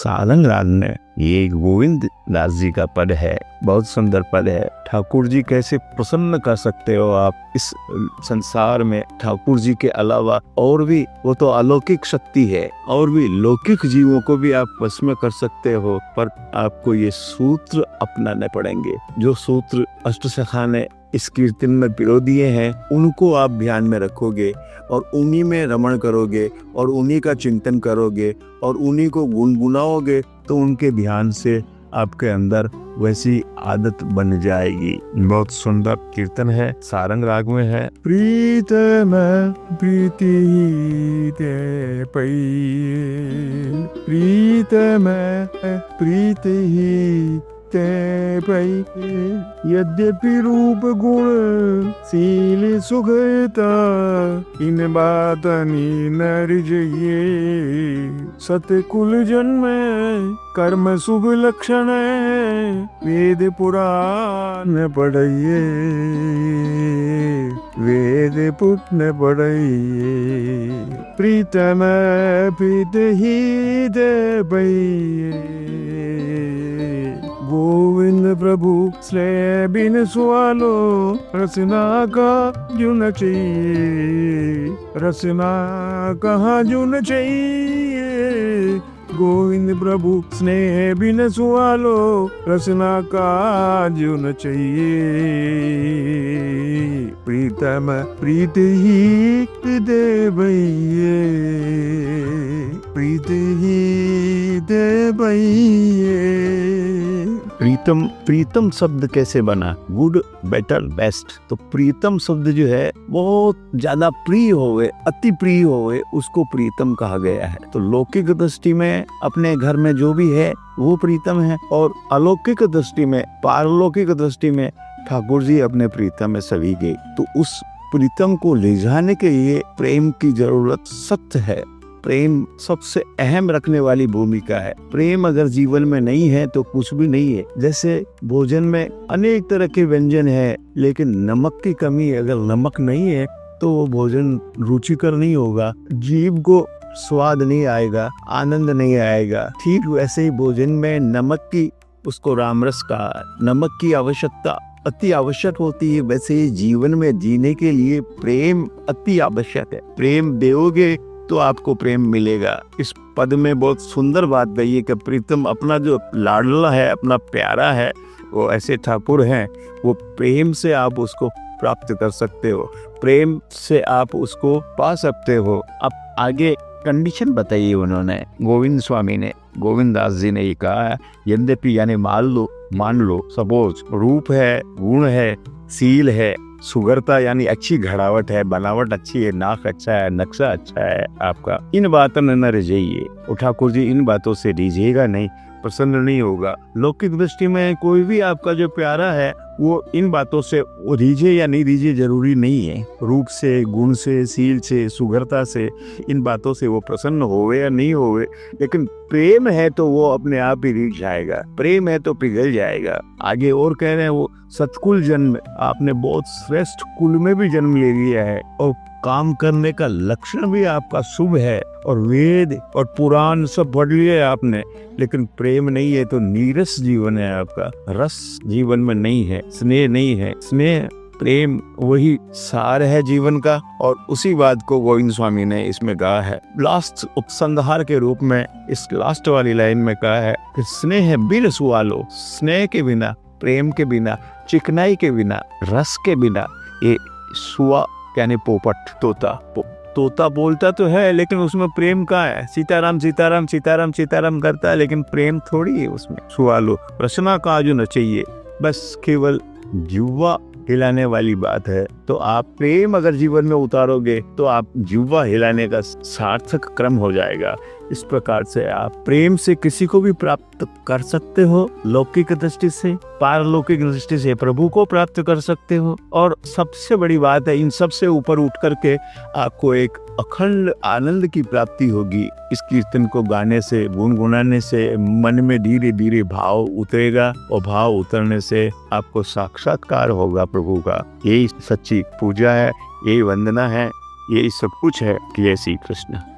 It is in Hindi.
सारंग राग में ये गोविंद दास जी का पद है, बहुत सुंदर पद है। ठाकुर जी कैसे प्रसन्न कर सकते हो आप इस संसार में। ठाकुर जी के अलावा और भी, वो तो अलौकिक शक्ति है, और भी लौकिक जीवों को भी आप वश में कर सकते हो, पर आपको ये सूत्र अपनाने पड़ेंगे। जो सूत्र अष्टसखा ने इस कीर्तन में पिरो दिए हैं, उनको आप ध्यान में रखोगे और उन्हीं में रमण करोगे और उन्हीं का चिंतन करोगे और उन्हीं को गुनगुनाओगे, तो उनके ध्यान से आपके अंदर वैसी आदत बन जाएगी। बहुत सुंदर कीर्तन है, सारंग राग में है। प्रीतम प्रीति ते पै, प्रीतम प्रीति ते पै, यद्यपि रूप गुण शील सुगता, इन बातनी नरिजये, सतकुल जन्म कर्म शुभ लक्षण, वेद पुराण पढ़िए, वेद पुराण पढ़िए, प्रीतम प्रीत ही देवैये, गोविंद प्रभु स्नेह बिन सुआलो, रसना का जुन चाहिए, रसना कहाँ जुन चाहिए, गोविंद प्रभु स्नेह बिन सुआलो, रसना का जुन चाहिए, प्रीतम प्रीत ही देवैये, प्रीत ही देवैये। प्रीतम, प्रीतम शब्द कैसे बना? Good, better, best. तो प्रीतम शब्द जो है बहुत ज्यादा प्रिय होवे, अति प्रिय होवे, उसको प्रीतम कहा गया है। तो लौकिक दृष्टि में अपने घर में जो भी है वो प्रीतम है, और अलौकिक दृष्टि में, पारलौकिक दृष्टि में ठाकुर जी अपने प्रीतम में सभी गए। तो उस प्रीतम को ले जाने के लिए प्रेम की जरूरत सख्त है। प्रेम सबसे अहम रखने वाली भूमिका है। प्रेम अगर जीवन में नहीं है तो कुछ भी नहीं है। जैसे भोजन में अनेक तरह के व्यंजन है, लेकिन नमक की कमी, अगर नमक नहीं है तो वो भोजन रुचिकर नहीं होगा, जीभ को स्वाद नहीं आएगा, आनंद नहीं आएगा। ठीक वैसे ही भोजन में नमक की, उसको रामरस का, नमक की आवश्यकता अति आवश्यक होती है। वैसे ही जीवन में जीने के लिए प्रेम अति आवश्यक है। प्रेम दोगे तो आपको प्रेम मिलेगा। इस पद में बहुत सुंदर बात कही है कि प्रीतम, अपना जो लाडला है, अपना प्यारा है, वो ऐसे ठाकुर हैं, वो प्रेम से आप उसको प्राप्त कर सकते हो, प्रेम से आप उसको पा सकते हो। अब आगे कंडीशन बताइए उन्होंने, गोविंद स्वामी ने, गोविंद दास जी ने ये कहा है, यद्यपि यानी मान लो सपोज रूप है, गुण है, सील है, सुगरता यानी अच्छी घड़ावट है, बनावट अच्छी है, नाक अच्छा है, नक्शा अच्छा है आपका, इन बातों में न रिझिए। ठाकुर जी इन बातों से रिझेगा नहीं, प्रसन्न नहीं होगा। लौकिक दृष्टि में कोई भी आपका जो प्यारा है वो इन बातों से रिझे या नहीं रिझे जरूरी नहीं है। रूप से, गुण से, सील से, सुगरता से, इन बातों से वो प्रसन्न होवे या नहीं होवे, लेकिन प्रेम है तो वो अपने आप ही रिझ जाएगा, प्रेम है तो पिघल जाएगा। आगे और कह रहे हैं वो सतकुल जन्म, आपने बहुत श्रेष्ठ कुल में भी जन्म ले लिया है, और काम करने का लक्षण भी आपका शुभ है, और वेद और पुराण सब पढ़ लिया आपने, लेकिन प्रेम नहीं है तो नीरस जीवन है आपका, रस जीवन में नहीं है, स्नेह नहीं है। स्नेह, प्रेम वही सार है जीवन का, और उसी बात को गोविंद स्वामी ने इसमें कहा है। लास्ट उपसंहार के रूप में इस लास्ट वाली लाइन में कहा है कि स्नेह बिन सुआलो, स्नेह के बिना, प्रेम के बिना, चिकनाई के बिना, रस के बिना, ये सुआ यानी पोपट, तोता बोलता तो है लेकिन उसमें प्रेम कहाँ है? सीताराम सीताराम सीताराम सीताराम करता है, लेकिन प्रेम थोड़ी है उसमें। सुआलो, रचना का जो न चाहिए, बस केवल जुवा हिलाने वाली बात है। तो आप प्रेम अगर जीवन में उतारोगे तो आप जुवा हिलाने का सार्थक क्रम हो जाएगा। इस प्रकार से आप प्रेम से किसी को भी प्राप्त कर सकते हो, लौकिक दृष्टि से, पारलौकिक दृष्टि से प्रभु को प्राप्त कर सकते हो, और सबसे बड़ी बात है, इन सब से ऊपर उठ करके आपको एक अखंड आनंद की प्राप्ति होगी। इस कीर्तन को गाने से, गुनगुनाने से मन में धीरे धीरे भाव उतरेगा, और भाव उतरने से आपको साक्षात्कार होगा प्रभु का। यही सच्ची पूजा है, यही वंदना है, यही सब कुछ है। जय श्री कृष्ण।